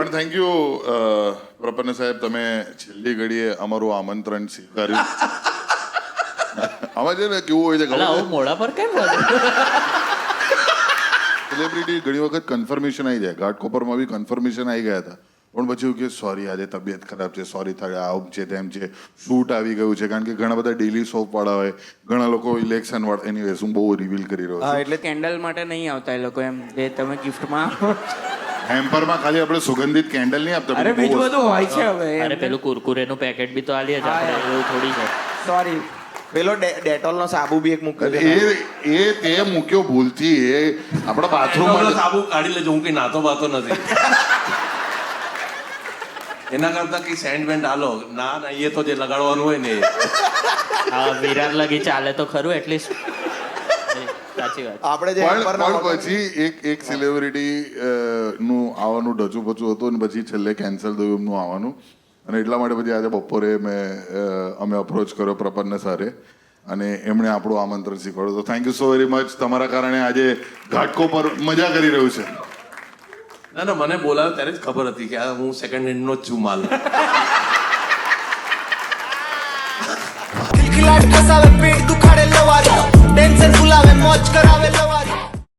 પણ thank you પ્રપન્ન સાહેબ, તમે છેલ્લી ઘડીએ અમારું આમંત્રણ સ્વીકાર્યું. આમાં છે ને કેવું હોય છે અલા, આવું મોડા પર કેમ વધે? સેલિબ્રિટી ઘણી વખત કન્ફર્મેશન આવી જાય. ઘાટકોપરમાં બી કન્ફર્મેશન આવી ગયા હતા, પણ પછી એવું કે સોરી આજે તબિયત ખરાબ છે, સોરી થાય આવું છે તેમ છે, શૂટ આવી ગયું છે. કારણ કે ઘણા બધા ડેલી સોપ વાળા હોય, ઘણા લોકો ઇલેક્શન વાળા. એનીવેઝ હું બહુ રિવીલ કરી રહ્યો છું. એટલે કેન્ડલ માટે નહીં આવતા એ લોકો, એમ જે તમે ગિફ્ટમાં હેમ્પરમાં ખાલી આપણે સુગંધિત કેન્ડલ નહીં આપતા. અરે બીજું બધું હોય છે હવે. અરે પેલું કુરકુરેનું પેકેટ બી તો આલીએ જ આપણે, એવું થોડી છે. સોરી, પેલો ડેટોલનો સાબુ બી એક મૂકી દે. એ તે મૂક્યો ભૂલથી. એ આપણા બાથરૂમમાં સાબુ કાઢી લેજો, હું કઈ નાતો બાતો નથી. એના કરતા કઈ સેન્ટ વેન્ટ આલો ના એ તો જે લગાડવાનું હોય ને. હા, વિરાર લગી ચાલે તો ખરું એટલીસ્ટ. સાચી વાત. આપણે જે પણ પછી એક સેલિબ્રિટી નું આવવાનું ઢચું પચું હતું ને પછી છેલ્લે કેન્સલ થયું એમનું આવવાનું. અને એટલા માટે પછી આજે બપોરે અમે અપ્રોચ કર્યો પ્રપન્ન સારે, અને એમણે આપણું આમંત્રણ શીખવાડ્યું. તો thank you so very much. તમારા કારણે આજે ઘાટકો પર મજા કરી રહ્યું છે. ના ના, મને બોલાવ્યો ત્યારે જ ખબર હતી કે આ હું સેકન્ડ હેન્ડ નો જ છું માલ. ખિલખિલાટ કસાવે, પેટ દુખાડે લવારી, ટેન્શન ભૂલાવે, મોજ કરાવે લવારી.